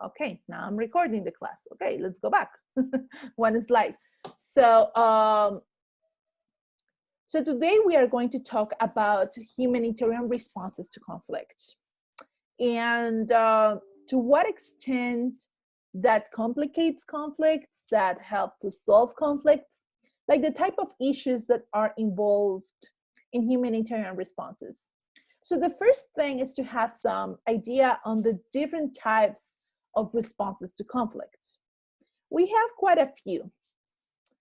Okay, now I'm recording the class. Okay, let's go back. One slide. So, so today we are going to talk about humanitarian responses to conflict, and to what extent that complicates conflicts, that help to solve conflicts, like the type of issues that are involved in humanitarian responses. So the first thing is to have some idea on the different types of responses to conflict. We have quite a few.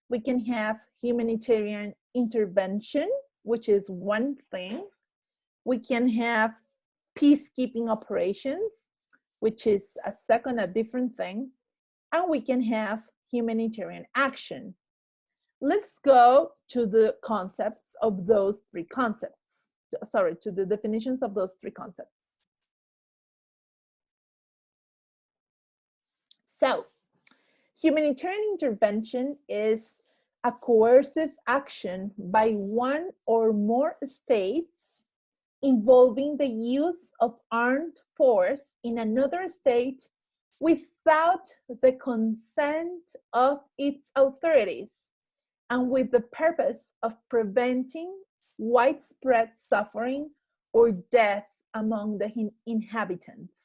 We can have humanitarian intervention, which is one thing. We can have peacekeeping operations, which is a different thing. And we can have humanitarian action. Let's go to the concepts of those three concepts. Sorry, to the definitions of those three concepts. So, humanitarian intervention is a coercive action by one or more states involving the use of armed force in another state without the consent of its authorities and with the purpose of preventing widespread suffering or death among the inhabitants.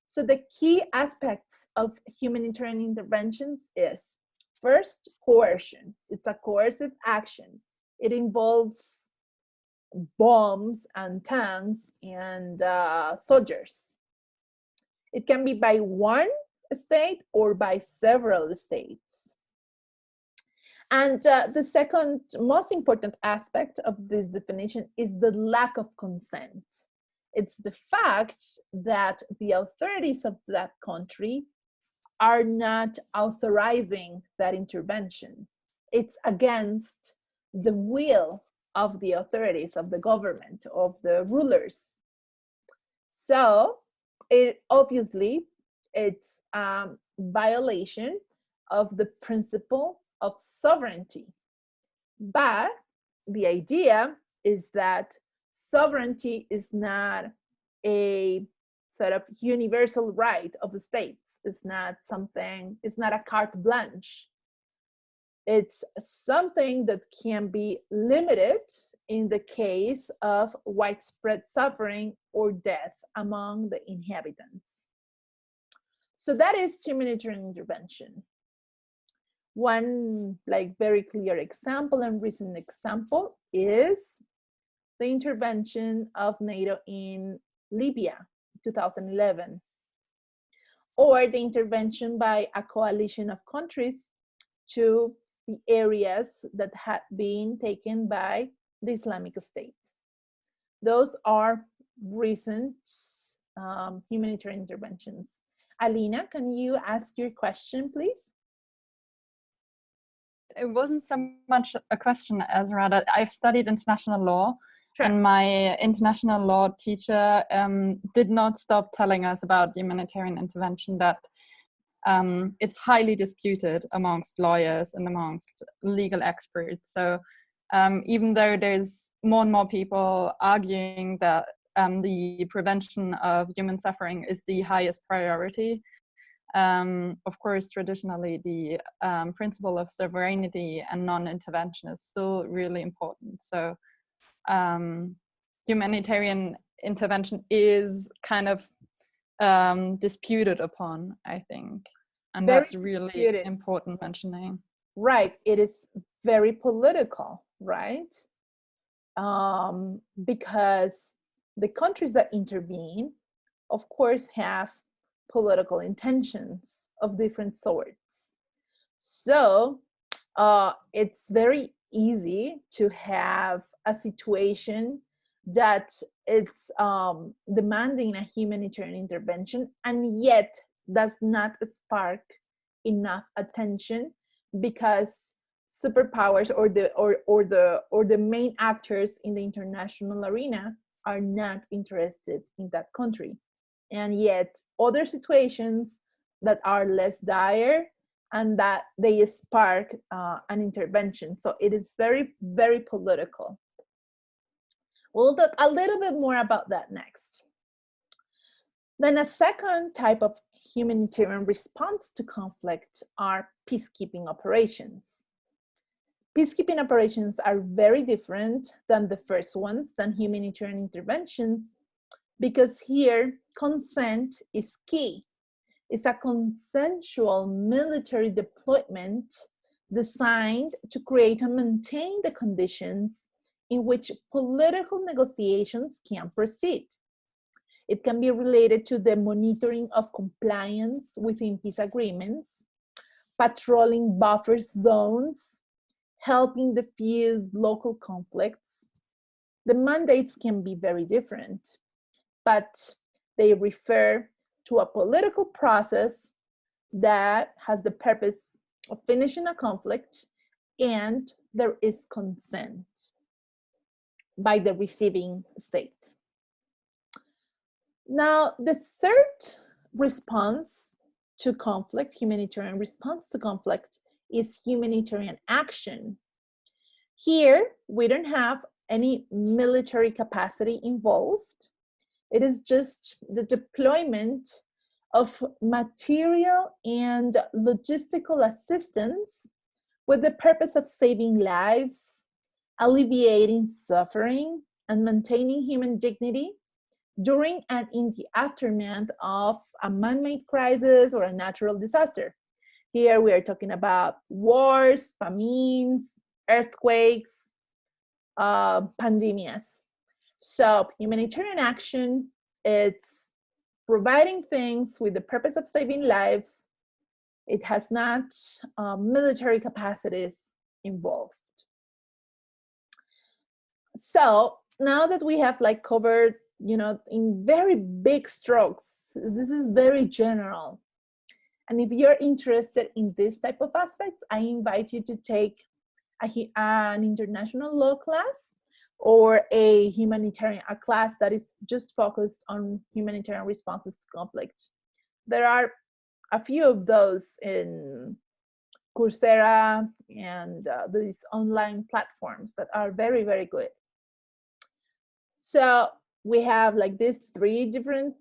So the key aspects of humanitarian interventions is, first, coercion. It's a coercive action. It involves bombs and tanks and soldiers. It can be by one state or by several states. And the second most important aspect of this definition is the lack of consent. It's the fact that the authorities of that country are not authorizing that intervention. It's against the will of the authorities, of the government, of the rulers. So obviously it's a violation of the principle of sovereignty. But the idea is that sovereignty is not a sort of universal right of the states. It's not a carte blanche. It's something that can be limited in the case of widespread suffering or death among the inhabitants. So that is humanitarian intervention. One very clear example and recent example is the intervention of NATO in Libya, 2011, or the intervention by a coalition of countries to the areas that had been taken by the Islamic State. Those are recent humanitarian interventions. Alina, can you ask your question, please? It wasn't so much a question as rather I've studied international law. Sure. And my international law teacher did not stop telling us about humanitarian intervention, that it's highly disputed amongst lawyers and amongst legal experts. So even though there's more and more people arguing that the prevention of human suffering is the highest priority, of course, traditionally, the principle of sovereignty and non-intervention is still really important. So humanitarian intervention is kind of disputed upon, I think. And that's really disputed. Important mentioning. Right, it is very political, right? Because the countries that intervene, of course, have political intentions of different sorts. So it's very easy to have a situation that it's demanding a humanitarian intervention and yet does not spark enough attention because superpowers or the main actors in the international arena are not interested in that country. And yet other situations that are less dire and that they spark an intervention. So it is very, very political. We'll talk a little bit more about that next. Then a second type of humanitarian response to conflict are peacekeeping operations. Peacekeeping operations are very different than the first ones, than humanitarian interventions, because here consent is key. It's a consensual military deployment designed to create and maintain the conditions in which political negotiations can proceed. It can be related to the monitoring of compliance within peace agreements, patrolling buffer zones, helping diffuse local conflicts. The mandates can be very different, but they refer to a political process that has the purpose of finishing a conflict, and there is consent by the receiving state. Now, the third response to conflict, humanitarian response to conflict, is humanitarian action. Here, we don't have any military capacity involved. It is just the deployment of material and logistical assistance with the purpose of saving lives, alleviating suffering, and maintaining human dignity during and in the aftermath of a man-made crisis or a natural disaster. Here we are talking about wars, famines, earthquakes, pandemias. So humanitarian action, it's providing things with the purpose of saving lives. It has not military capacities involved. So now that we have like covered, in very big strokes, this is very general. And if you're interested in this type of aspects, I invite you to take an international law class or a class that is just focused on humanitarian responses to conflict. There are a few of those in Coursera and these online platforms that are very, very good. So we have like these three different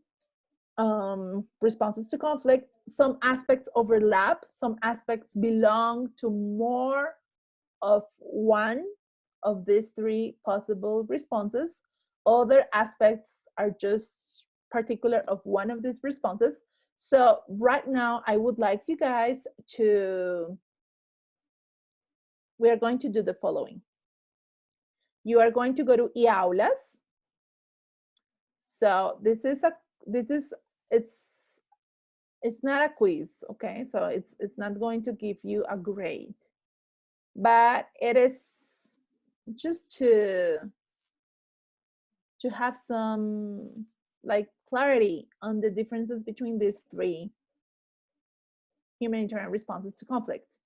responses to conflict. Some aspects overlap, some aspects belong to more of one of these three possible responses. Other aspects are just particular of one of these responses. So right now, I would like you guys to, we are going to do the following. You are going to go to eAulas. So it's not a quiz, okay? So it's not going to give you a grade, but it is just to have some like clarity on the differences between these three humanitarian responses to conflict.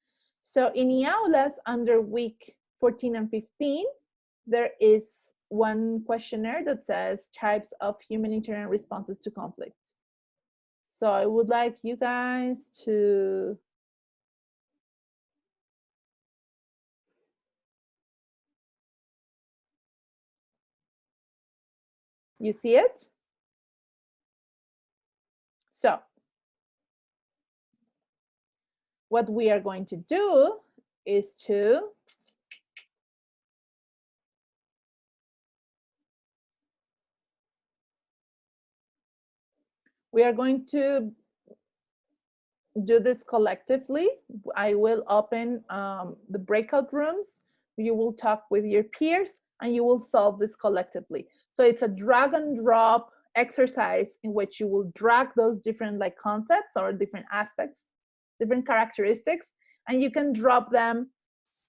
So in eAulas, under week 14 and 15, there is one questionnaire that says types of humanitarian responses to conflict. So I would like you guys to you see it? So what we are going to do is we are going to do this collectively. I will open the breakout rooms. You will talk with your peers and you will solve this collectively. So it's a drag and drop exercise in which you will drag those different like concepts or different aspects, different characteristics, and you can drop them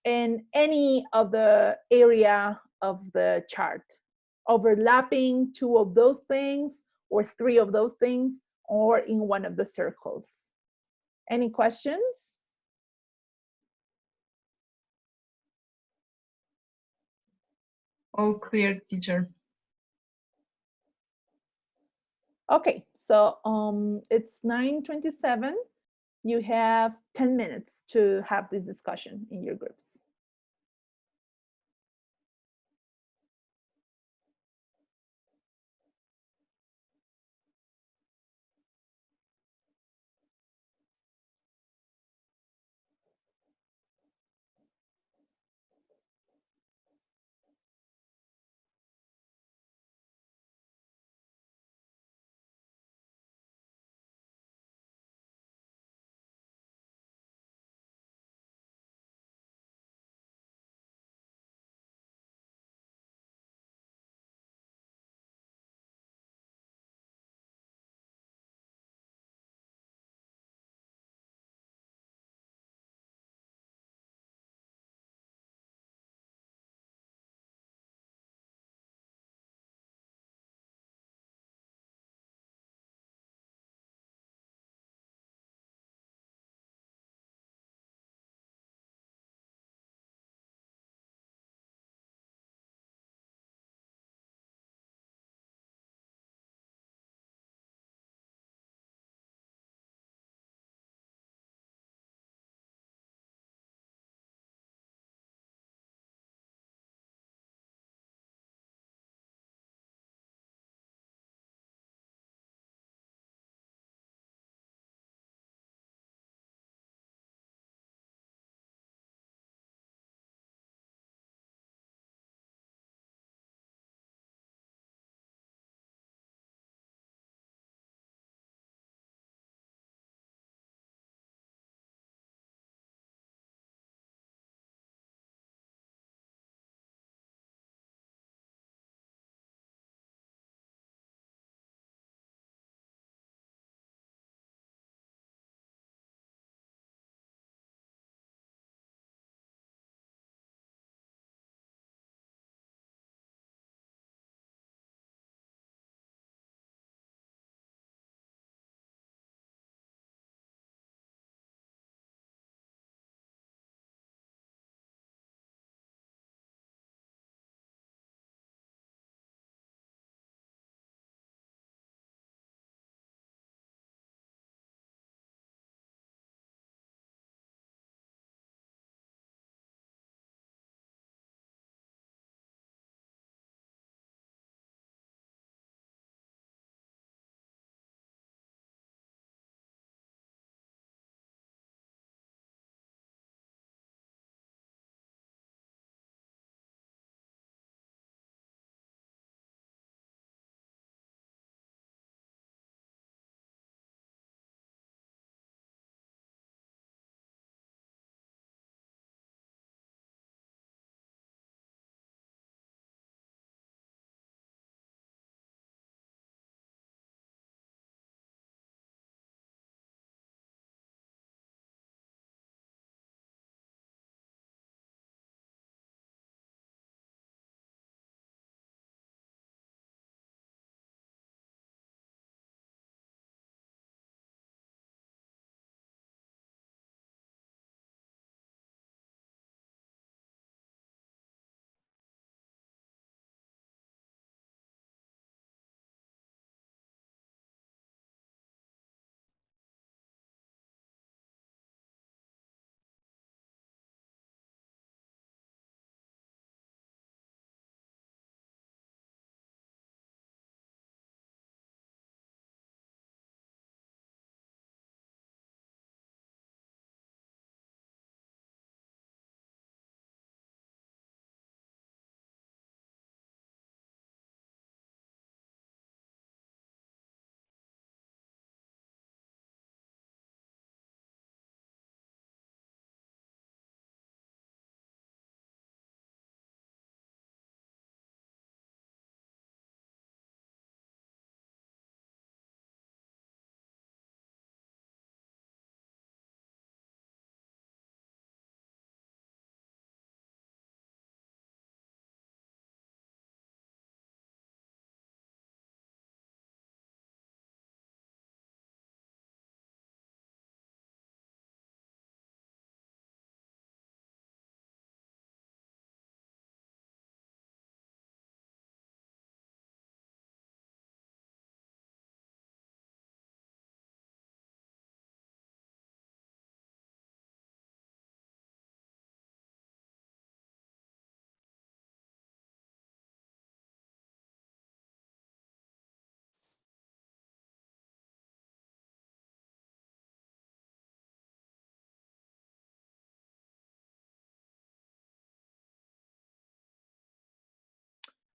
in any of the area of the chart, overlapping two of those things or three of those things, or in one of the circles. Any questions? All clear, teacher. Okay, so it's 9:27. You have 10 minutes to have this discussion in your groups.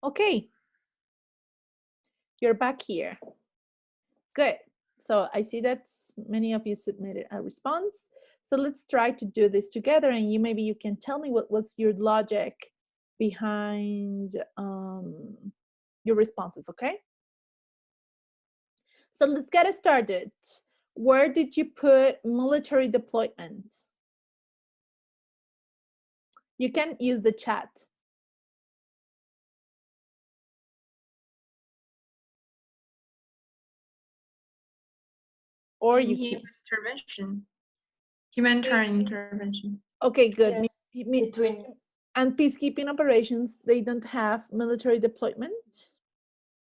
Okay, you're back here. Good. So I see that many of you submitted a response. So let's try to do this together, and maybe you can tell me what was your logic behind your responses, okay? So let's get it started. Where did you put military deployment? You can use the chat. Or you can. Intervention. Humanitarian intervention. Okay, good. Yes, between. And peacekeeping operations, they don't have military deployment?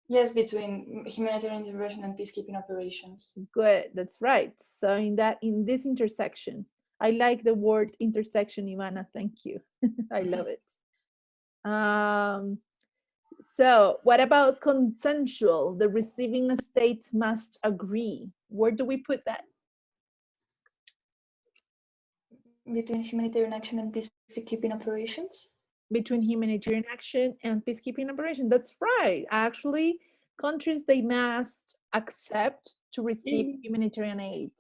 Yes, between humanitarian intervention and peacekeeping operations. Good, that's right. So in this intersection, I like the word intersection, Ivana, thank you. I love it. So what about consensual? The receiving state must agree. Where do we put that? Between humanitarian action and peacekeeping operations? Between humanitarian action and peacekeeping operation. That's right. Actually, countries, they must accept to receive humanitarian aid.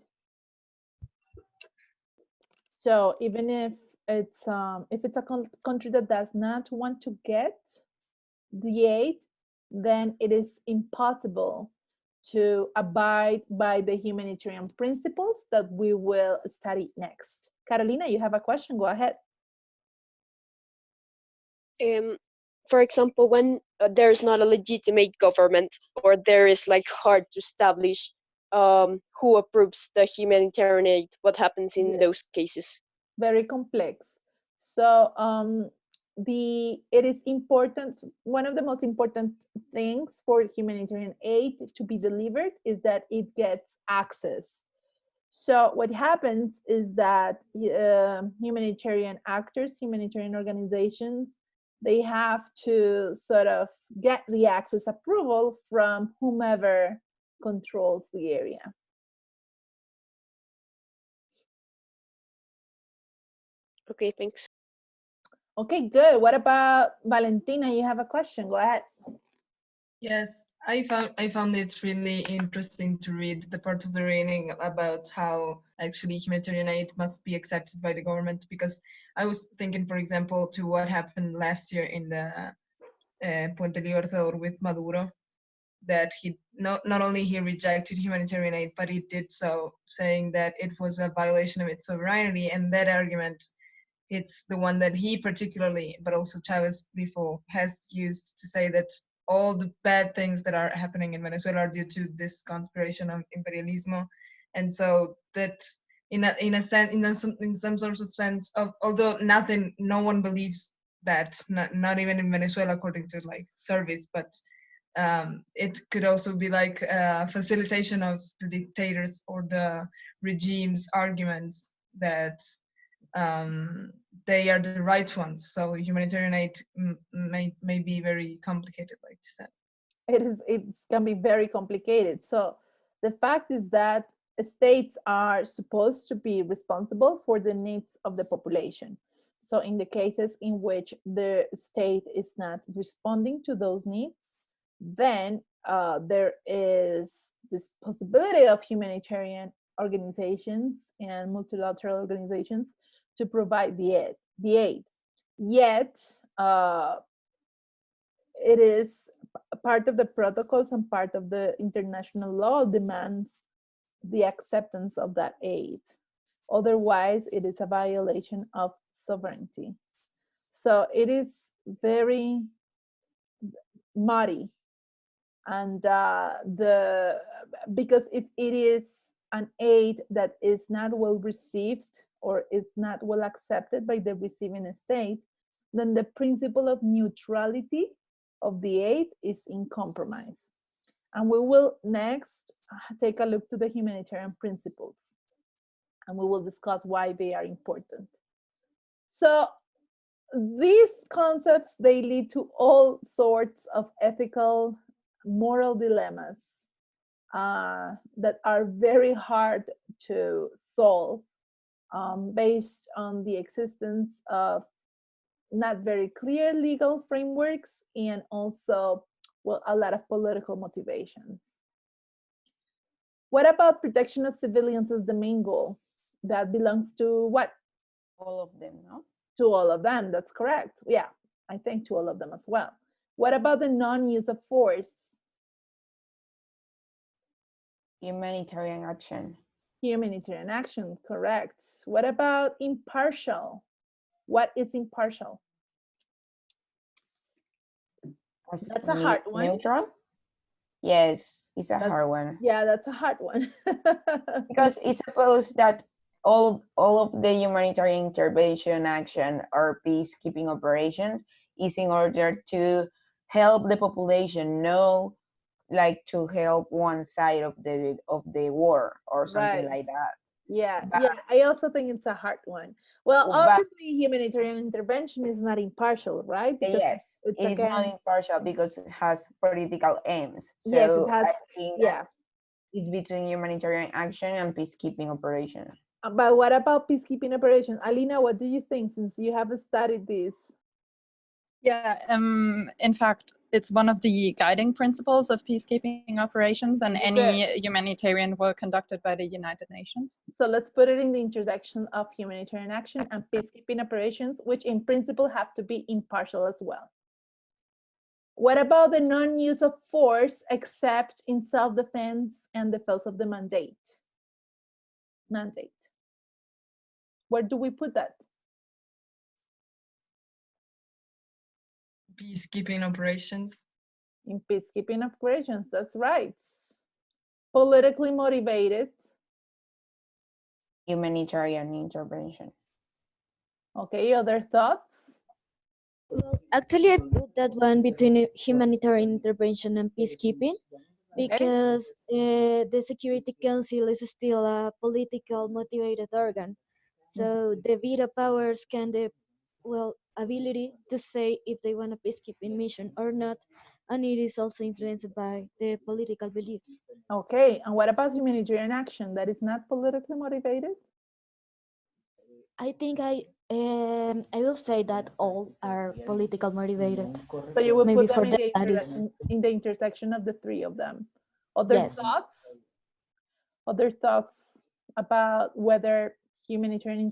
So even if it's a country that does not want to get the aid, then it is impossible to abide by the humanitarian principles that we will study next. Carolina, you have a question? Go ahead. For example, when there's not a legitimate government, or there is like hard to establish who approves the humanitarian aid, what happens in those cases? Very complex. So it is important, one of the most important things for humanitarian aid to be delivered is that it gets access. So what happens is that humanitarian actors, humanitarian organizations, they have to sort of get the access approval from whomever controls the area. Okay, thanks. Okay, good. What about Valentina? You have a question. Go ahead. Yes, I found it really interesting to read the part of the reading about how actually humanitarian aid must be accepted by the government, because I was thinking, for example, to what happened last year in the Puente Libertador with Maduro, that he not only he rejected humanitarian aid, but he did so saying that it was a violation of its sovereignty, and that argument, it's the one that he particularly, but also Chavez before, has used to say that all the bad things that are happening in Venezuela are due to this conspiration of imperialismo. And so that in some sort of sense of, although no one believes that, not even in Venezuela according to like surveys, but it could also be like a facilitation of the dictators or the regime's arguments that they are the right ones. So humanitarian aid may be very complicated, like you said. It can be very complicated. So the fact is that states are supposed to be responsible for the needs of the population. So in the cases in which the state is not responding to those needs, then there is this possibility of humanitarian organizations and multilateral organizations to provide the aid. Yet, it is part of the protocols and part of the international law demands the acceptance of that aid. Otherwise, it is a violation of sovereignty. So it is very muddy. And because if it is an aid that is not well received or is not well accepted by the receiving state, then the principle of neutrality of the aid is in compromise. And we will next take a look to the humanitarian principles, and we will discuss why they are important. So these concepts, they lead to all sorts of ethical, moral dilemmas that are very hard to solve based on the existence of not very clear legal frameworks, and also, well, a lot of political motivations. What about protection of civilians as the main goal? That belongs to what? All of them, no? To all of them, that's correct. Yeah, I think to all of them as well. What about the non-use of force? Humanitarian action. Humanitarian action, correct. What about impartial? What is impartial? That's a hard one. Neutral? Yes, it's a hard one. Yeah, that's a hard one. Because it's supposed that all of the humanitarian intervention action or peacekeeping operation is in order to help the population, no like to help one side of the war or something like that. Yeah, yeah, I also think it's a hard one. Well, obviously humanitarian intervention is not impartial, right? Because yes, it's not impartial because it has political aims. So yes, it has, I think that it's between humanitarian action and peacekeeping operation. But what about peacekeeping operations? Alina, what do you think, since you have studied this? Yeah, in fact, it's one of the guiding principles of peacekeeping operations and any humanitarian work conducted by the United Nations. So let's put it in the intersection of humanitarian action and peacekeeping operations, which in principle have to be impartial as well. What about the non-use of force except in self-defense and defense of the mandate? Where do we put that? Peacekeeping operations. In peacekeeping operations, that's right. Politically motivated. Humanitarian intervention. Okay, other thoughts? Well, actually, I put that one between humanitarian intervention and peacekeeping because the Security Council is still a political motivated organ. So the veto powers can the ability to say if they want a peacekeeping mission or not, and it is also influenced by the political beliefs. Okay, and what about humanitarian action that is not politically motivated? I think I will say that all are political motivated. So you will maybe put them for in the intersection of the three of them. Other thoughts? Other thoughts about whether humanitarian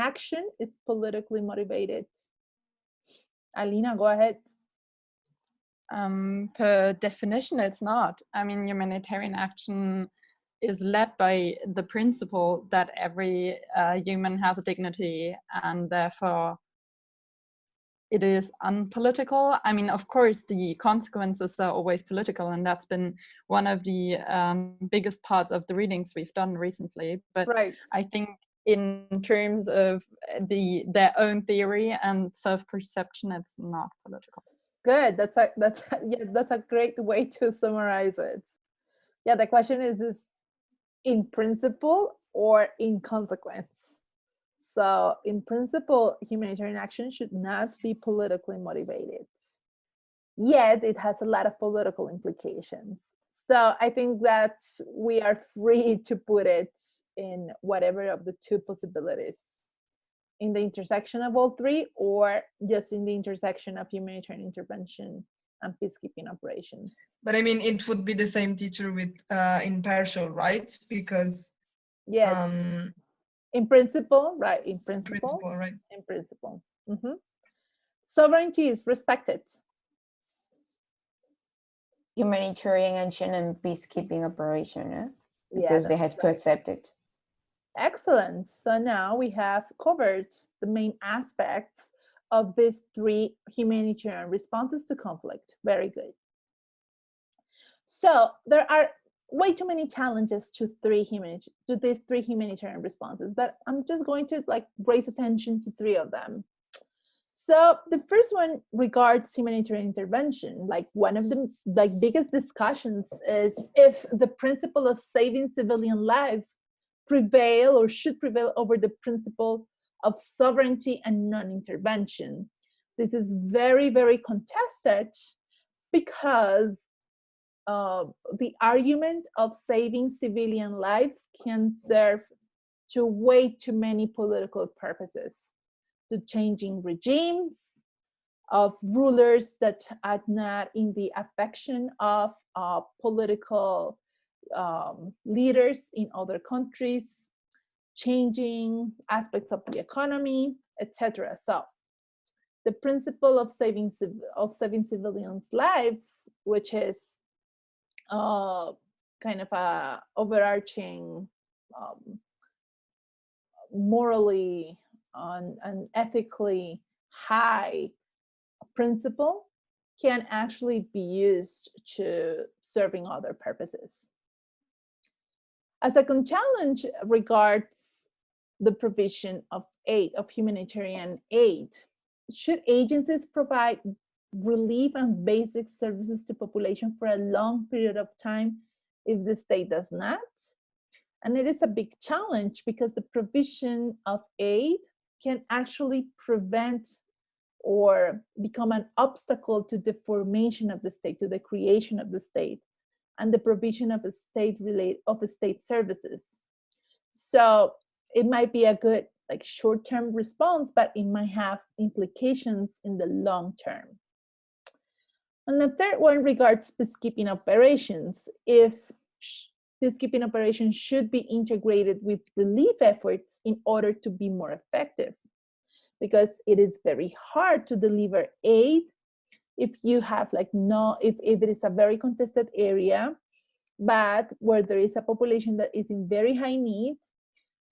action is politically motivated? Alina, go ahead. Per definition, it's not. I mean, humanitarian action is led by the principle that every human has a dignity, and therefore it is unpolitical. I mean, of course, the consequences are always political, and that's been one of the biggest parts of the readings we've done recently. But I think in terms of their own theory and self-perception, it's not political. Good. That's a great way to summarize it. Yeah, the question is in principle or in consequence. So in principle, humanitarian action should not be politically motivated. Yet it has a lot of political implications. So I think that we are free to put it in whatever of the two possibilities, in the intersection of all three, or just in the intersection of humanitarian intervention and peacekeeping operations. But I mean, it would be the same teacher with impartial, right? Because yes, in principle, right? In principle, right? In principle, sovereignty is respected. Humanitarian action and peacekeeping operation, because they have to accept it. Excellent. So now we have covered the main aspects of these three humanitarian responses to conflict. Very good. So there are way too many challenges to these three humanitarian responses, but I'm just going to raise attention to three of them. So the first one regards humanitarian intervention. One of the biggest discussions is if the principle of saving civilian lives prevail or should prevail over the principle of sovereignty and non-intervention. This is very, very contested because the argument of saving civilian lives can serve to way too many political purposes. to changing regimes, of rulers that are not in the affection of political leaders in other countries, changing aspects of the economy, etc. So the principle of saving civilians' lives, which is kind of a overarching morally and ethically high principle, can actually be used to serving other purposes. A second challenge regards the provision of aid, of humanitarian aid. Should agencies provide relief and basic services to population for a long period of time if the state does not? And it is a big challenge because the provision of aid can actually prevent or become an obstacle to the formation of the state, to the creation of the state, and the provision of state services. So it might be a good short-term response, but it might have implications in the long term. And the third one regards peacekeeping operations. If peacekeeping operations should be integrated with relief efforts in order to be more effective, because it is very hard to deliver aid if you have if it is a very contested area, but where there is a population that is in very high need,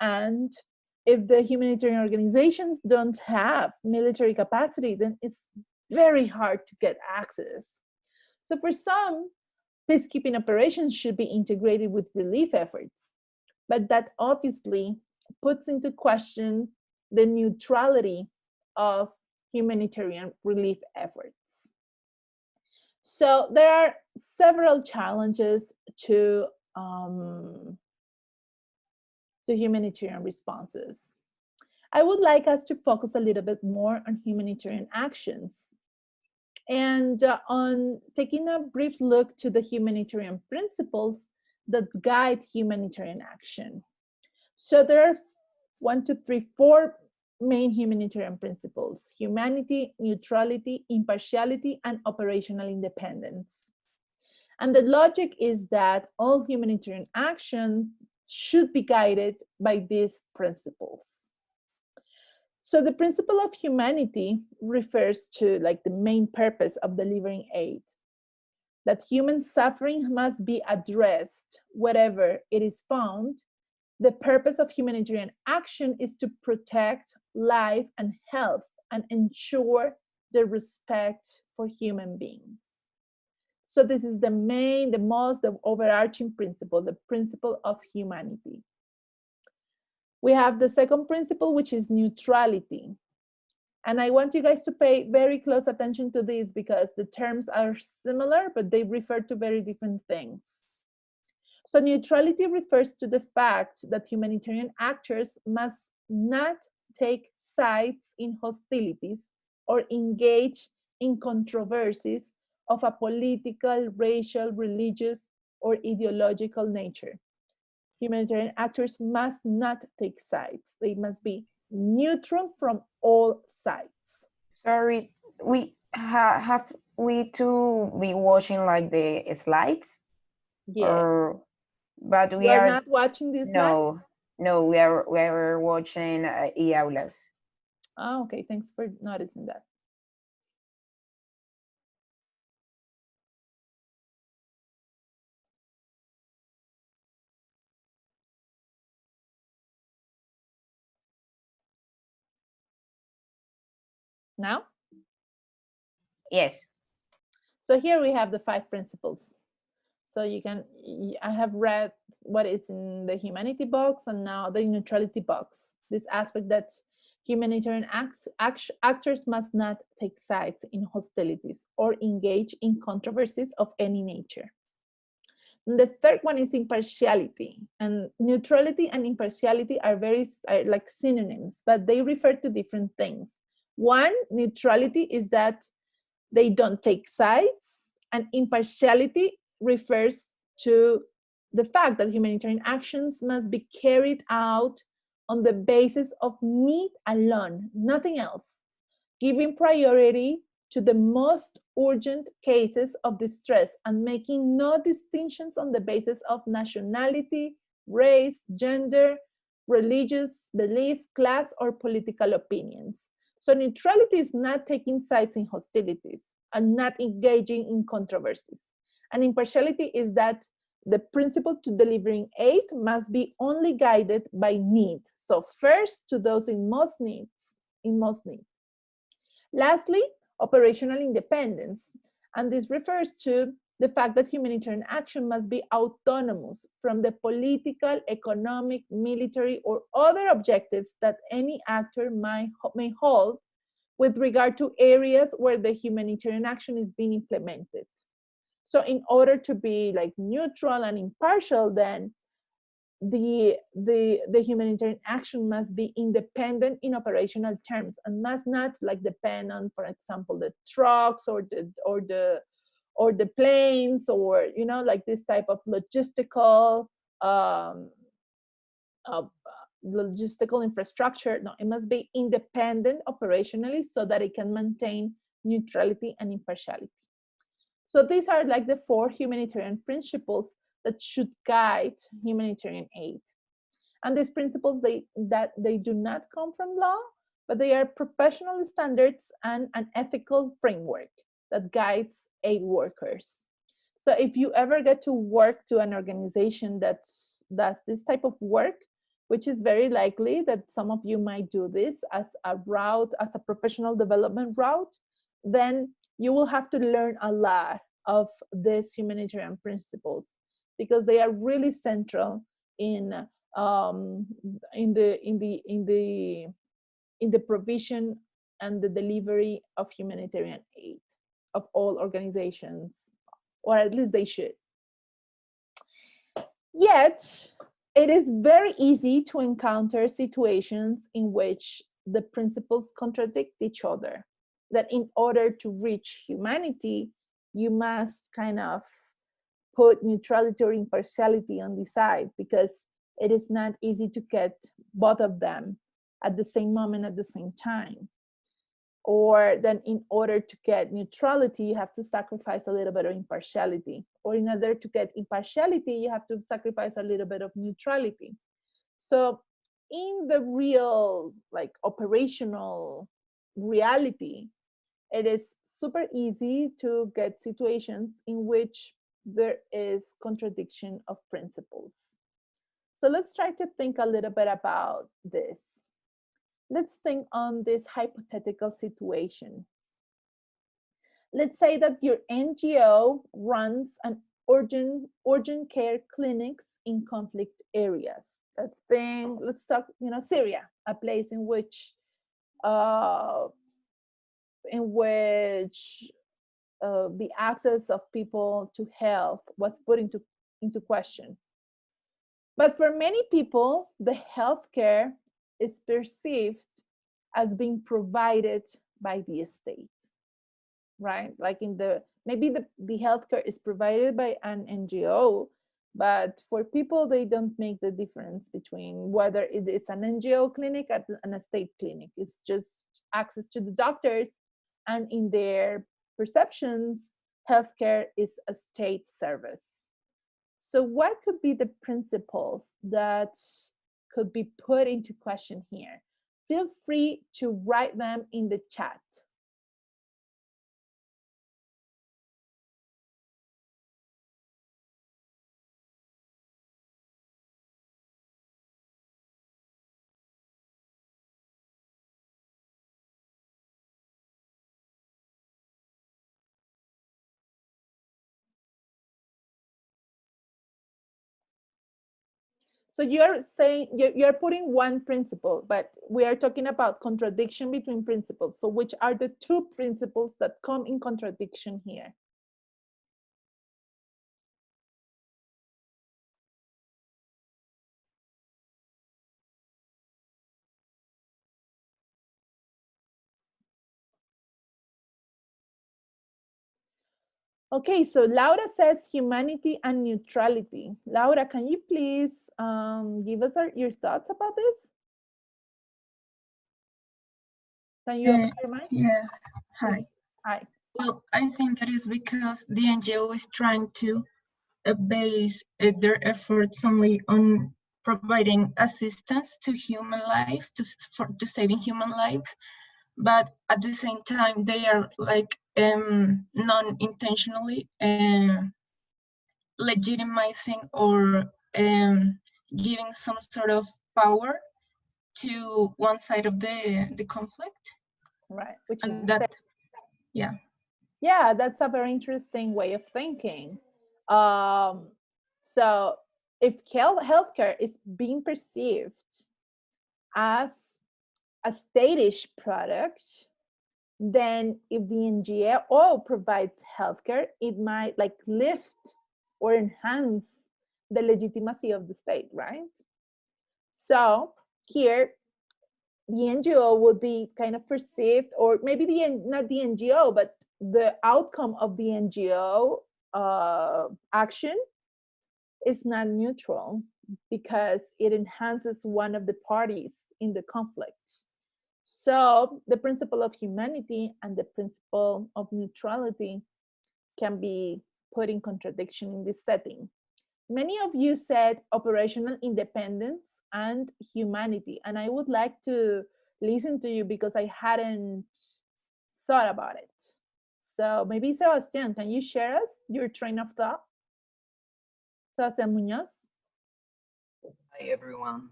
and if the humanitarian organizations don't have military capacity, then it's very hard to get access. So for some, peacekeeping operations should be integrated with relief efforts, but that obviously puts into question the neutrality of humanitarian relief efforts. So there are several challenges to humanitarian responses. I would like us to focus a little bit more on humanitarian actions and on taking a brief look to the humanitarian principles that guide humanitarian action. So there are 4 main humanitarian principles: humanity, neutrality, impartiality, and operational independence. And the logic is that all humanitarian action should be guided by these principles. So the principle of humanity refers to the main purpose of delivering aid, that human suffering must be addressed wherever it is found. The purpose of humanitarian action is to protect life and health and ensure the respect for human beings. So this is the most overarching principle, the principle of humanity. We have the second principle, which is neutrality. And I want you guys to pay very close attention to this because the terms are similar, but they refer to very different things. So neutrality refers to the fact that humanitarian actors must not take sides in hostilities or engage in controversies of a political, racial, religious, or ideological nature. Humanitarian actors must not take sides. They must be neutral from all sides. Sorry, have we to be watching the slides? Yeah. But we are are not watching this no, we are watching e-aulas. Oh, okay, thanks for noticing that. Now? Yes. So here we have the 5 principles. So I have read what is in the humanity box and now the neutrality box. This aspect that humanitarian actors must not take sides in hostilities or engage in controversies of any nature. And the third one is impartiality. And neutrality and impartiality are like synonyms, but they refer to different things. One, neutrality is that they don't take sides, and impartiality refers to the fact that humanitarian actions must be carried out on the basis of need alone, nothing else, giving priority to the most urgent cases of distress and making no distinctions on the basis of nationality, race, gender, religious belief, class, or political opinions. So neutrality is not taking sides in hostilities and not engaging in controversies. And impartiality is that the principle to delivering aid must be only guided by need. So first to those in most need. Lastly, operational independence. And this refers to the fact that humanitarian action must be autonomous from the political, economic, military, or other objectives that any actor may hold with regard to areas where the humanitarian action is being implemented. So in order to be like neutral and impartial, then the humanitarian action must be independent in operational terms and must not like depend on, for example, the trucks or the planes, or like this type of logistical logistical infrastructure. No, it must be independent operationally so that it can maintain neutrality and impartiality. So these are like the 4 humanitarian principles that should guide humanitarian aid. And these principles, they do not come from law, but they are professional standards and an ethical framework that guides aid workers. So if you ever get to work to an organization that does this type of work, which is very likely that some of you might do this as a route, as a professional development route, then you will have to learn a lot of these humanitarian principles, because they are really central in the provision and the delivery of humanitarian aid of all organizations, or at least they should. Yet, it is very easy to encounter situations in which the principles contradict each other, that in order to reach humanity, you must kind of put neutrality or impartiality on the side, because it is not easy to get both of them at the same moment, at the same time. Or then in order to get neutrality, you have to sacrifice a little bit of impartiality. Or in order to get impartiality, you have to sacrifice a little bit of neutrality. So in the real, like, operational reality, it is super easy to get situations in which there is contradiction of principles. So let's try to think a little bit about this. Let's think on this hypothetical situation. Let's say that your NGO runs an urgent care clinics in conflict areas. Let's talk, Syria, a place in which the access of people to health was put into question. But for many people, the healthcare is perceived as being provided by the state, right? Like maybe the healthcare is provided by an NGO, but for people, they don't make the difference between whether it is an NGO clinic and a state clinic. It's just access to the doctors, and in their perceptions, healthcare is a state service. So what could be the principles that could be put into question here? Feel free to write them in the chat. So you're saying, you're putting one principle, but we are talking about contradiction between principles. So which are the 2 principles that come in contradiction here? Okay, so Laura says humanity and neutrality. Laura, can you please give us your thoughts about this? Can you open your mic? Yes. Hi. Hi. Well, I think it is because the NGO is trying to base their efforts only on providing assistance to human lives, to saving human lives, but at the same time they are like non-intentionally legitimizing or giving some sort of power to one side of the conflict. Right, which is that, yeah. Yeah, that's a very interesting way of thinking. So if healthcare is being perceived as a statish product, then if the NGO provides healthcare, it might like lift or enhance the legitimacy of the state, right? So here, the NGO would be kind of perceived, or maybe not the NGO, but the outcome of the NGO action is not neutral because it enhances one of the parties in the conflict. So the principle of humanity and the principle of neutrality can be put in contradiction in this setting. Many of you said operational independence and humanity, and I would like to listen to you because I hadn't thought about it. So maybe Sebastian, can you share us your train of thought? Sebastian Muñoz. Hi everyone.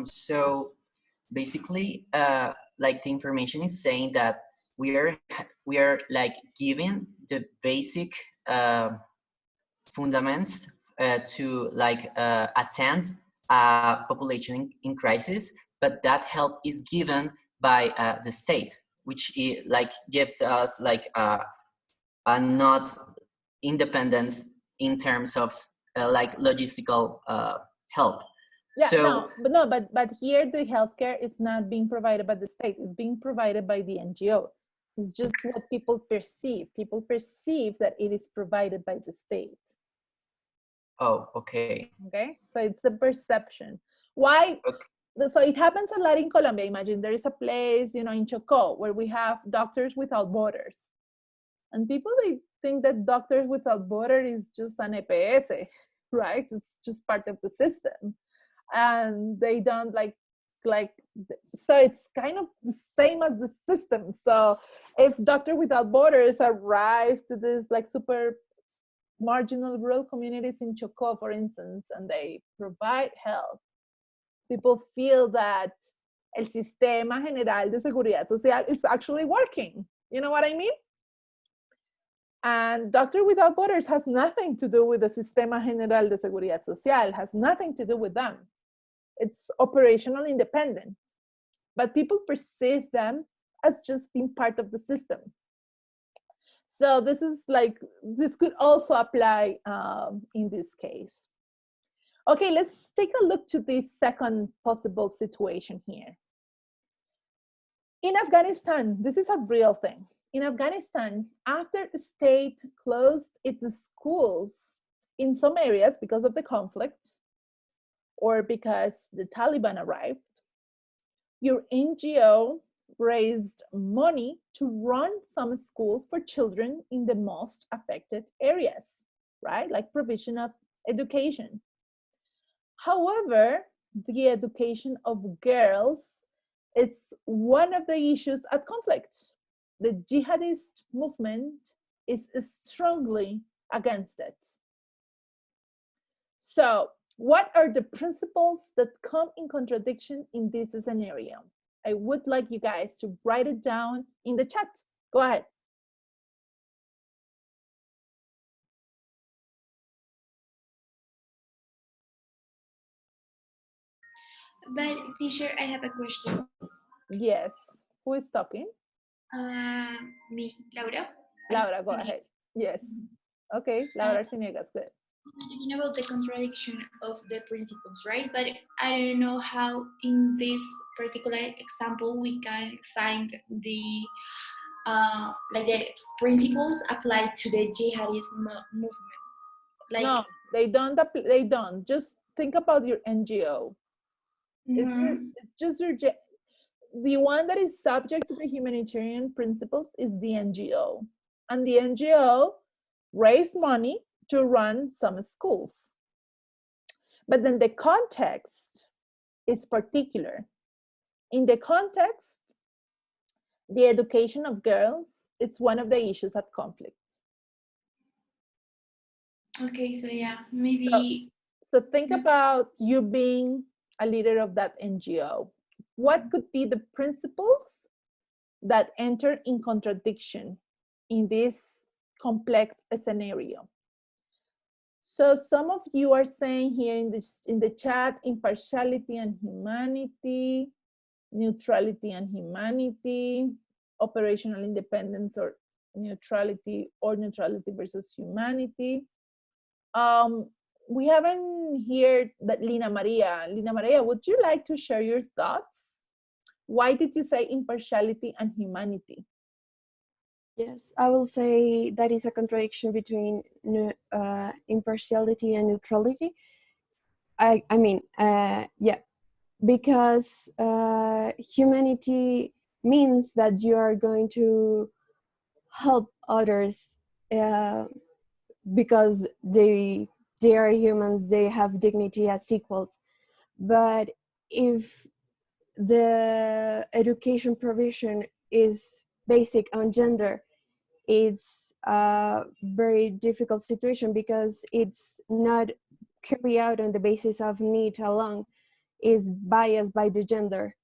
So basically, like the information is saying that we are like giving the basic fundaments to like attend a population in crisis, but that help is given by the state, which like gives us like a not independence in terms of like logistical help. Yeah, so but here the healthcare is not being provided by the state, it's being provided by the NGO. It's just what people perceive. People perceive that it is provided by the state. Oh, okay. Okay, so it's the perception. Why? Okay. So it happens a lot in Colombia. Imagine there is a place, you know, in Chocó where we have Doctors Without Borders. And people, they think that Doctors Without Borders is just an EPS, right? It's just part of the system. And they don't like, so it's kind of the same as the system. So if Doctors Without Borders arrive to this like super marginal rural communities in Chocó, for instance, and they provide health, people feel that el sistema general de seguridad social is actually working. You know what I mean? And Doctors Without Borders has nothing to do with the Sistema General de Seguridad Social, has nothing to do with them. It's operational independent, but people perceive them as just being part of the system. So this is like, this could also apply in this case. Okay, let's take a look to the second possible situation here. In Afghanistan, this is a real thing. In Afghanistan, after the state closed its schools in some areas because of the conflict or because the Taliban arrived, your NGO raised money to run some schools for children in the most affected areas, right? Like provision of education. However, the education of girls is one of the issues at conflict. The jihadist movement is strongly against it. So, what are the principles that come in contradiction in this scenario? I would like you guys to write it down in the chat. Go ahead. But teacher, I have a question. Yes. Who is talking? Me, Laura. Laura, go ahead. Yes. Okay, Laura Arciniegas, good. Talking about the contradiction of the principles, right? But I don't know how in this particular example we can find the like the principles applied to the jihadist movement. Like, no, they don't. They don't. Just think about your NGO. It's just your. the one that is subject to the humanitarian principles is the NGO. And the NGO raised money to run some schools. But then the context is particular. In the context, the education of girls is one of the issues at conflict. Okay, so yeah, maybe. So think about you being a leader of that NGO. What could be the principles that enter in contradiction in this complex scenario? So some of you are saying here in the chat, impartiality and humanity, neutrality and humanity, operational independence or neutrality versus humanity. We haven't heard that Lina Maria. Lina Maria, would you like to share your thoughts? Why did you say impartiality and humanity? Yes, I will say that is a contradiction between impartiality and neutrality. I mean, yeah, because humanity means that you are going to help others because they are humans, they have dignity as equals. But if the education provision is basic on gender, it's a very difficult situation because it's not carried out on the basis of need alone, is biased by the gender.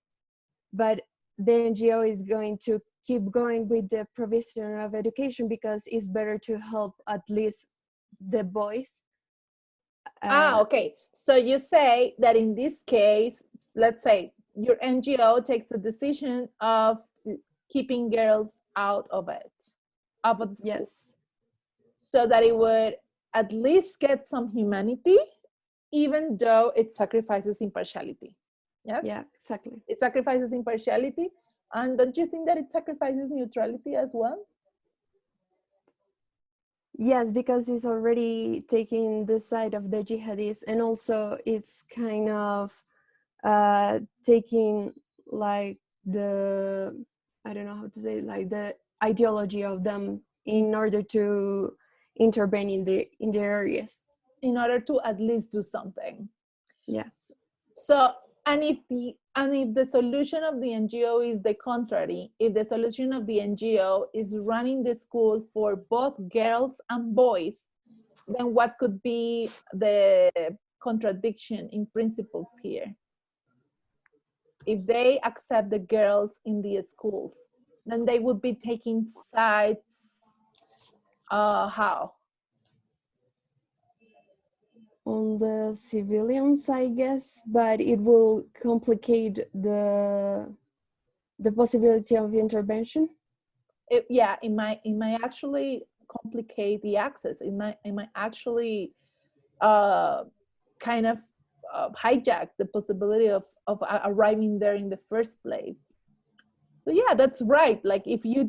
But the NGO is going to keep going with the provision of education because it's better to help at least the boys. Okay. So you say that in this case, let's say your NGO takes the decision of keeping girls out of it, out of the school. Yes. So that it would at least get some humanity, even though it sacrifices impartiality. Yes? Yeah, exactly. It sacrifices impartiality. And don't you think that it sacrifices neutrality as well? Yes, because it's already taking the side of the jihadists, and also it's kind of taking like the, I don't know how to say, like the ideology of them in order to intervene in the areas. In order to at least do something. Yes. So, and if the solution of the NGO is the contrary, if the solution of the NGO is running the school for both girls and boys, then what could be the contradiction in principles here? If they accept the girls in the schools, then they would be taking sides. How? On the civilians, I guess, but it will complicate the possibility of intervention. It might actually complicate the access. It might actually kind of hijack the possibility of arriving there in the first place. So yeah, that's right. Like if you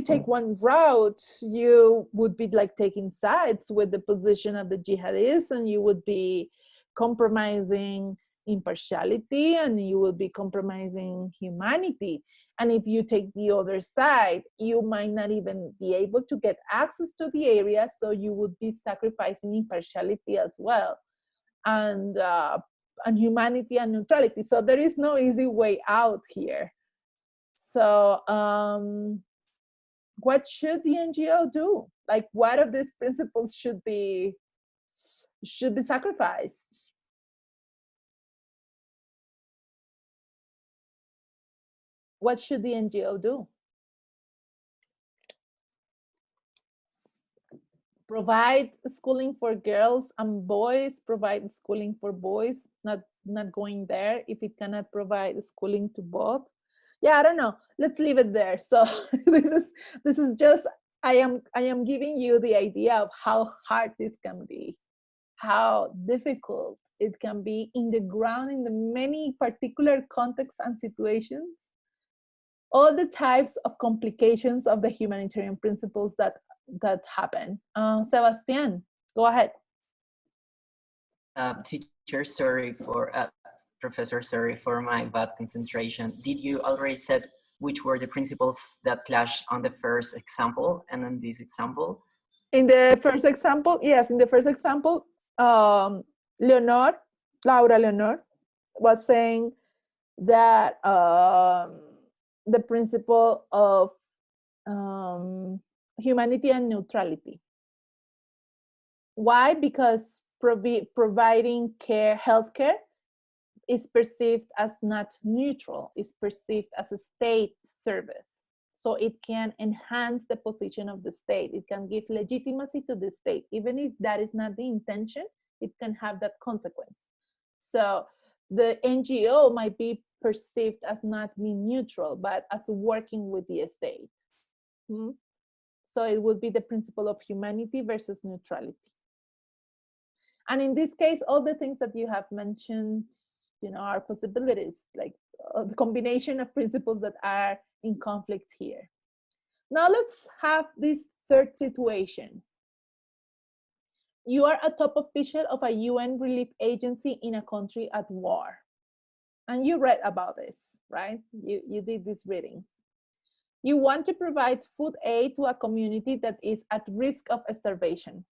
take one route, you would be like taking sides with the position of the jihadists, and you would be compromising impartiality, and you will be compromising humanity. And if you take the other side, you might not even be able to get access to the area, so you would be sacrificing impartiality as well, and humanity and neutrality. So there is no easy way out here. So what should the NGO do? Like, what of these principles should be sacrificed? What should the NGO do? Provide schooling for girls and boys, provide schooling for boys, not going there if it cannot provide schooling to both. Yeah, I don't know. Let's leave it there. So this is just, I am giving you the idea of how hard this can be, how difficult it can be in the ground, in the many particular contexts and situations, all the types of complications of the humanitarian principles that happen. Sebastian, go ahead. Teacher, sorry for Professor, sorry for my bad concentration. Did you already said which were the principles that clashed on the first example and on this example? In the first example, yes, in the first example, Laura Leonor, was saying that the principle of humanity and neutrality. Why? Because providing care, healthcare, is perceived as not neutral, is perceived as a state service. So it can enhance the position of the state. It can give legitimacy to the state. Even if that is not the intention, it can have that consequence. So the NGO might be perceived as not being neutral, but as working with the state. So it would be the principle of humanity versus neutrality. And in this case, all the things that you have mentioned, are possibilities, like the combination of principles that are in conflict here. Now let's have this third situation. You are a top official of a UN relief agency in a country at war. And you read about this, right? You did these readings. You want to provide food aid to a community that is at risk of starvation,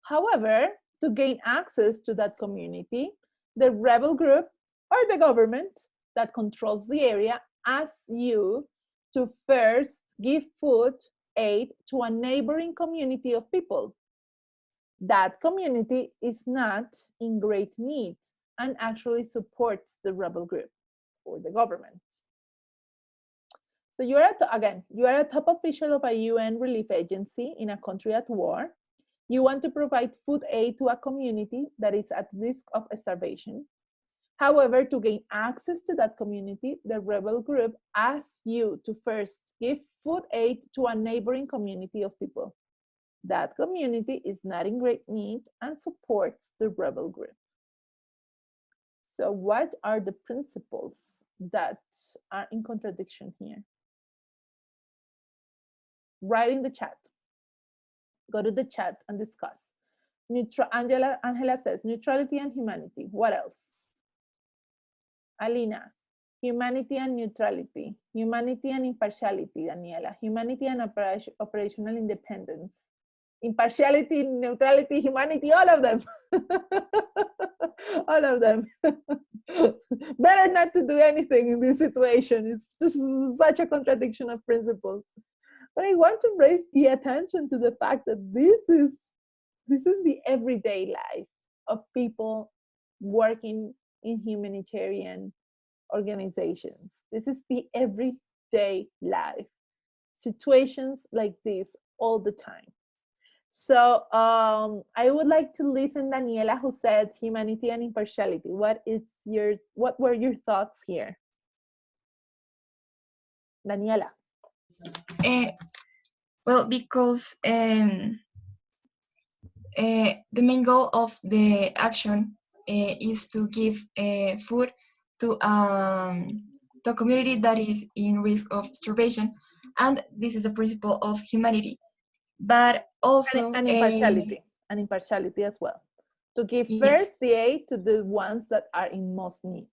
However, to gain access to that community, the rebel group or the government that controls the area asks you to first give food aid to a neighboring community of people. That community is not in great need and actually supports the rebel group or the government. So you are a top official of a UN relief agency in a country at war. You want to provide food aid to a community that is at risk of starvation. However, to gain access to that community, the rebel group asks you to first give food aid to a neighboring community of people. That community is not in great need and supports the rebel group. So what are the principles that are in contradiction here? Write in the chat. Go to the chat and discuss. Angela says neutrality and humanity. What else? Alina, humanity and neutrality. Humanity and impartiality, Daniela. Humanity and operational independence. Impartiality, neutrality, humanity, all of them. All of them. Better not to do anything in this situation. It's just such a contradiction of principles. But I want to raise the attention to the fact that this is the everyday life of people working in humanitarian organizations. This is the everyday life. Situations like this all the time. So I would like to listen Daniela, who said humanity and impartiality. What were your thoughts here? Daniela. Well, because the main goal of the action is to give food to the community that is in risk of starvation, and this is a principle of humanity, but also and impartiality as well, to give first the aid to the ones that are in most need.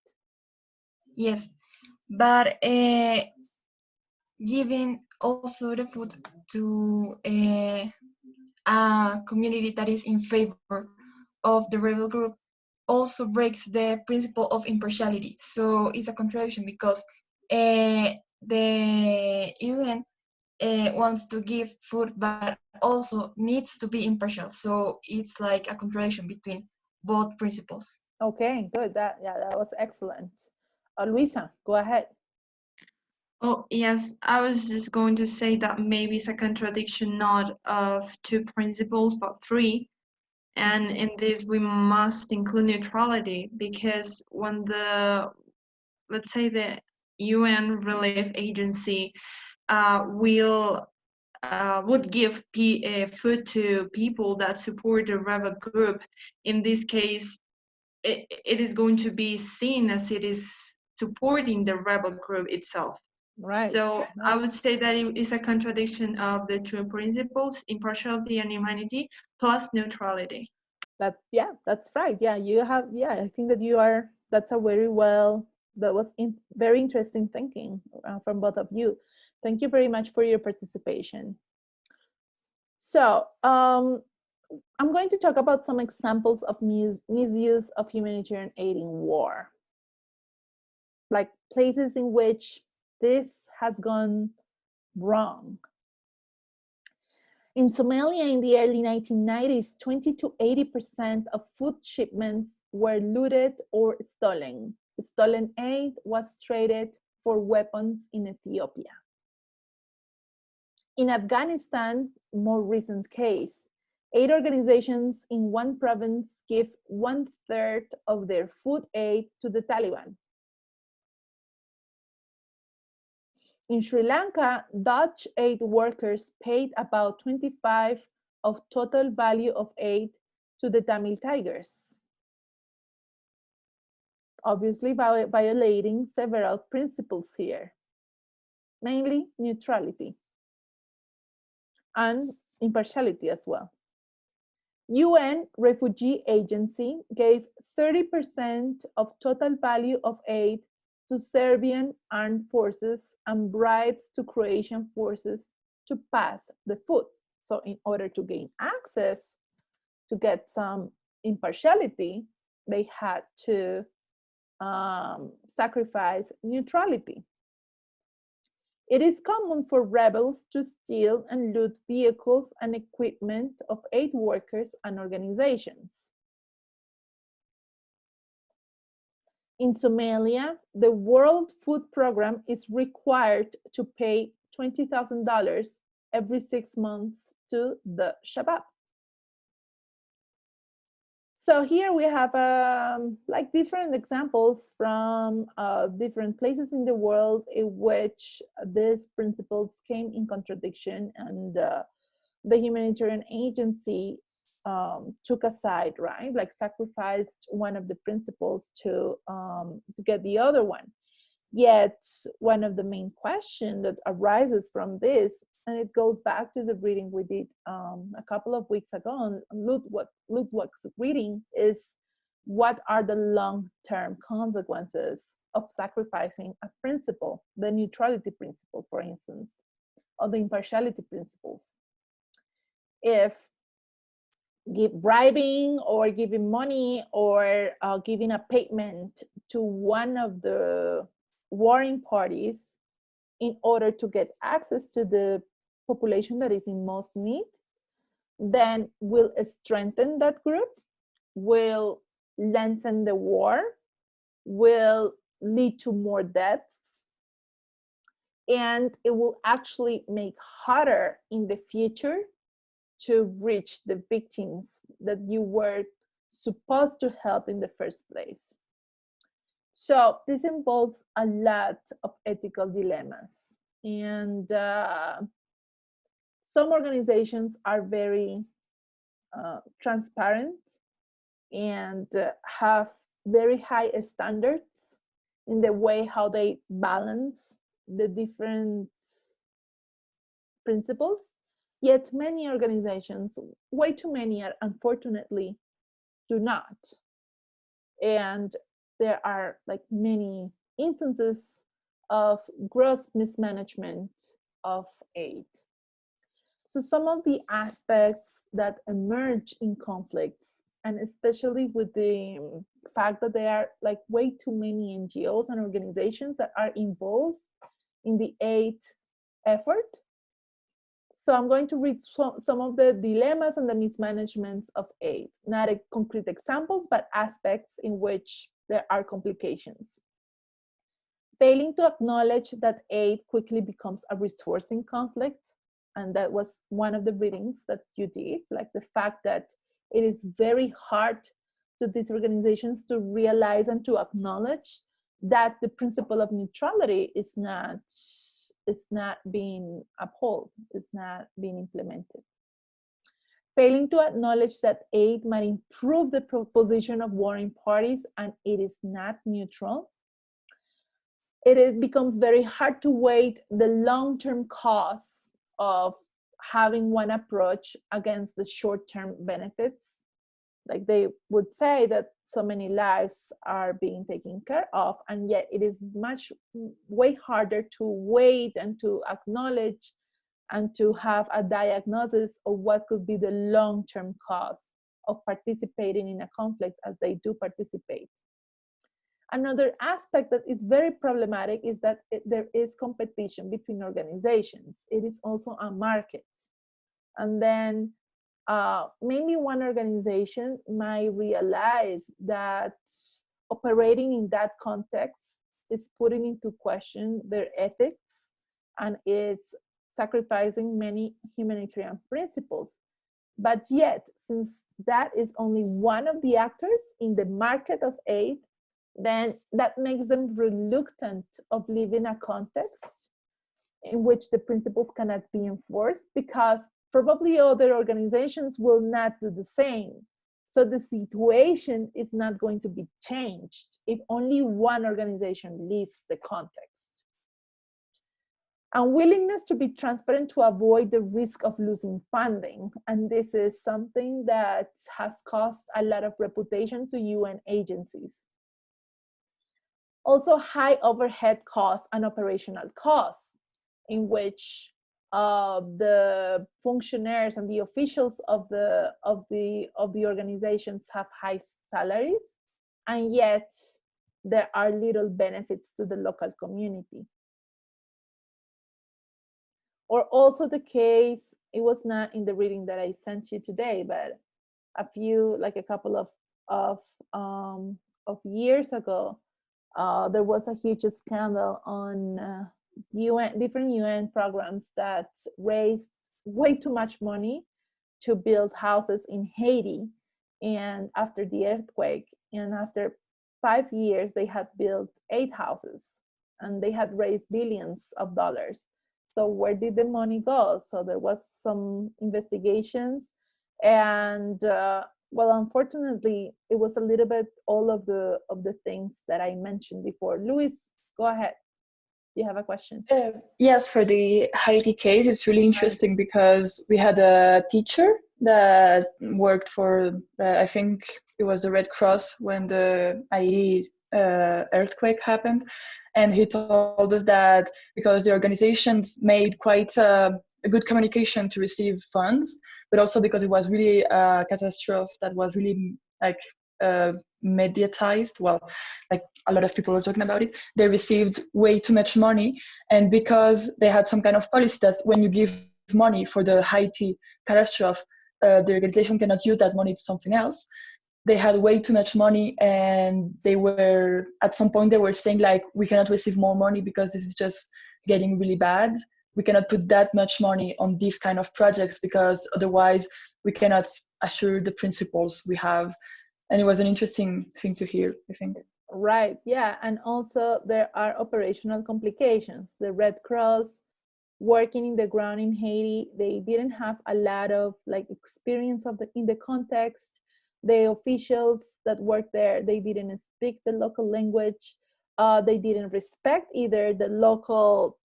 Yes, but giving also the food to a community that is in favor of the rebel group also breaks the principle of impartiality. So it's a contradiction because the UN wants to give food but also needs to be impartial. So it's like a contradiction between both principles. Okay, good. That was excellent. Luisa, go ahead. Oh, yes, I was just going to say that maybe it's a contradiction not of two principles, but three. And in this, we must include neutrality, because when let's say the UN relief agency would give food to people that support the rebel group, in this case, it is going to be seen as it is supporting the rebel group itself. Right. So I would say that it is a contradiction of the two principles, impartiality and humanity, plus neutrality. That's right. Yeah, you have, I think that that's a that was very interesting thinking from both of you. Thank you very much for your participation. So I'm going to talk about some examples of misuse of humanitarian aid in war, like places in which this has gone wrong. In Somalia in the early 1990s, 20 to 80% of food shipments were looted or stolen. Stolen aid was traded for weapons in Ethiopia. In Afghanistan, more recent case, aid organizations in one province give 1/3 of their food aid to the Taliban. In Sri Lanka, Dutch aid workers paid about 25% of total value of aid to the Tamil Tigers, obviously violating several principles here, mainly neutrality and impartiality as well. UN Refugee Agency gave 30% of total value of aid to Serbian armed forces and bribes to Croatian forces to pass the food. So in order to gain access, to get some impartiality, they had to sacrifice neutrality. It is common for rebels to steal and loot vehicles and equipment of aid workers and organizations. In Somalia, the World Food Program is required to pay $20,000 every 6 months to the Shabab. So here we have like different examples from different places in the world in which these principles came in contradiction, and the humanitarian agency took a side, right? Like sacrificed one of the principles to get the other one. Yet one of the main questions that arises from this, and it goes back to the reading we did a couple of weeks ago on Ludwig's reading, is what are the long-term consequences of sacrificing a principle, the neutrality principle, for instance, or the impartiality principles. If bribing or giving money or giving a payment to one of the warring parties in order to get access to the population that is in most need, then will strengthen that group, will lengthen the war, will lead to more deaths, and it will actually make harder in the future to reach the victims that you were supposed to help in the first place. So this involves a lot of ethical dilemmas, and some organizations are very transparent and have very high standards in the way how they balance the different principles. Yet many organizations, way too many, unfortunately, do not. And there are like many instances of gross mismanagement of aid. So some of the aspects that emerge in conflicts, and especially with the fact that there are like way too many NGOs and organizations that are involved in the aid effort. So I'm going to read some of the dilemmas and the mismanagements of aid, not concrete examples, but aspects in which there are complications. Failing to acknowledge that aid quickly becomes a resource in conflict, and that was one of the readings that you did, like the fact that it is very hard to these organizations to realize and to acknowledge that the principle of neutrality is not being upheld, is not being implemented. Failing to acknowledge that aid might improve the position of warring parties and it is not neutral. It becomes very hard to weigh the long-term costs of having one approach against the short-term benefits. Like they would say that so many lives are being taken care of, and yet it is way harder to wait and to acknowledge and to have a diagnosis of what could be the long-term cause of participating in a conflict as they do participate. Another aspect that is very problematic is that there is competition between organizations. It is also a market. And then maybe one organization might realize that operating in that context is putting into question their ethics and is sacrificing many humanitarian principles. But yet, since that is only one of the actors in the market of aid, then that makes them reluctant of living a context in which the principles cannot be enforced, because probably other organizations will not do the same. So the situation is not going to be changed if only one organization leaves the context. Unwillingness to be transparent to avoid the risk of losing funding. And this is something that has cost a lot of reputation to UN agencies. Also, high overhead costs and operational costs, in which the functionaries and the officials of the organizations have high salaries, and yet there are little benefits to the local community. Or also the case, it was not in the reading that I sent you today, but a couple of years ago, there was a huge scandal on different UN programs that raised way too much money to build houses in Haiti. And after the earthquake, and after 5 years, they had built 8 houses, and they had raised billions of dollars. So where did the money go? So there was some investigations, and well, unfortunately, it was a little bit all of the things that I mentioned before. Luis, go ahead. You have a question? Yes, for the Haiti case, it's really interesting because we had a teacher that worked for, I think it was the Red Cross when the Haiti earthquake happened. And he told us that because the organizations made quite a good communication to receive funds, but also because it was really a catastrophe that was really mediatized, well, like a lot of people were talking about it, they received way too much money. And because they had some kind of policy that when you give money for the Haiti catastrophe, the organization cannot use that money to something else, they had way too much money, and they were, at some point they were saying like, we cannot receive more money because this is just getting really bad. We cannot put that much money on these kind of projects because otherwise we cannot assure the principles we have. And it was an interesting thing to hear, I think. Right, yeah, and also there are operational complications. The Red Cross working in the ground in Haiti, they didn't have a lot of experience in the context. The officials that worked there, they didn't speak the local language. They didn't respect either the local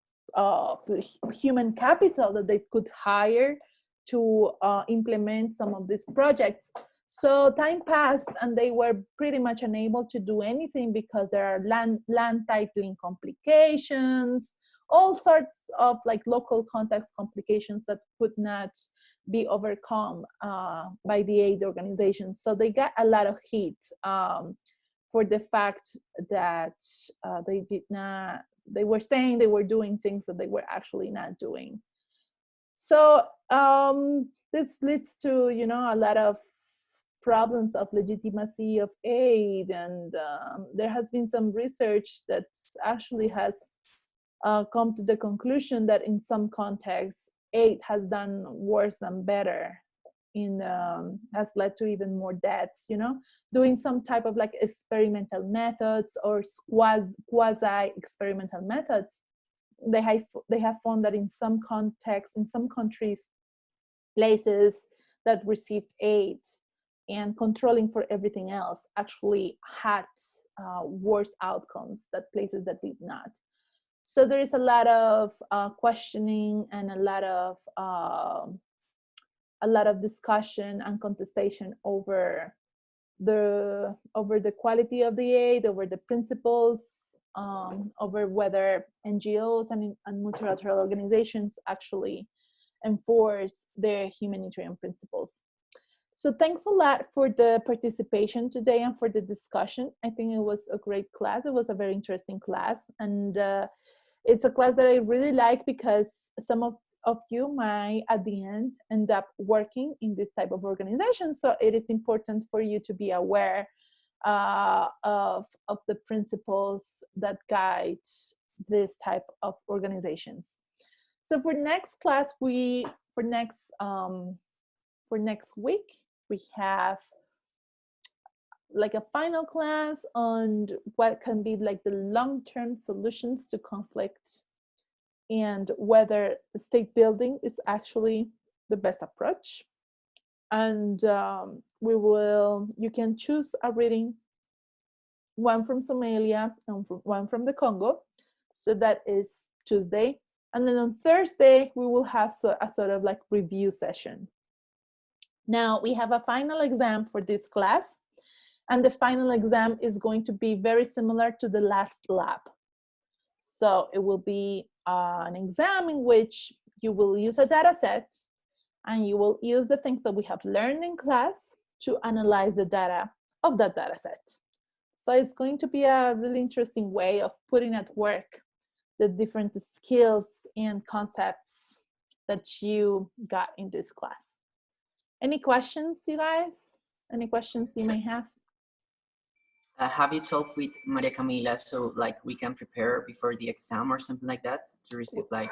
human capital that they could hire to implement some of these projects. So time passed, and they were pretty much unable to do anything because there are land titling complications, all sorts of local context complications that could not be overcome by the aid organizations. So they got a lot of heat for the fact that they were saying they were doing things that they were actually not doing. So this leads to, a lot of problems of legitimacy of aid, and there has been some research that actually has come to the conclusion that in some contexts, aid has done worse than better, has led to even more deaths, doing some type of experimental methods or quasi-experimental methods. They have found that in some contexts, in some countries, places that received aid and controlling for everything else actually had worse outcomes than places that did not. So there is a lot of questioning and a lot of discussion and contestation over the quality of the aid, over the principles, over whether NGOs and multilateral organizations actually enforce their humanitarian principles. So thanks a lot for the participation today and for the discussion. I think it was a great class. It was a very interesting class, and it's a class that I really like because some of you might at the end up working in this type of organization. So it is important for you to be aware of the principles that guide this type of organizations. So for next class, for next week, we have like a final class on what can be like the long-term solutions to conflict and whether state building is actually the best approach. And you can choose a reading, one from Somalia and one from the Congo. So that is Tuesday. And then on Thursday, we will have a sort of like review session. Now we have a final exam for this class, and the final exam is going to be very similar to the last lab. So it will be an exam in which you will use a data set and you will use the things that we have learned in class to analyze the data of that data set. So it's going to be a really interesting way of putting at work the different skills and concepts that you got in this class. Any questions, you guys? Any questions you may have? Have you talked with Maria Camila so like we can prepare before the exam or something like that to receive like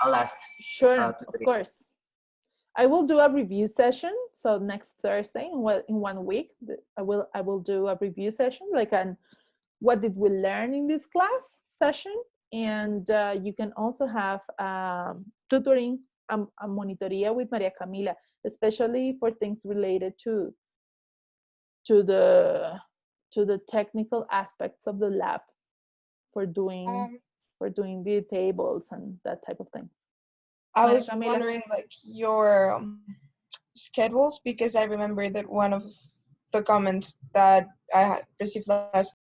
a last? Sure, of course. I will do a review session. So next Thursday, in 1 week, I will do a review session, like what did we learn in this class session, and you can also have tutoring, a monitoría with Maria Camila, especially for things related to the technical aspects of the lab for doing the tables and that type of thing. I was wondering like your schedules, because I remember that one of the comments that I had received last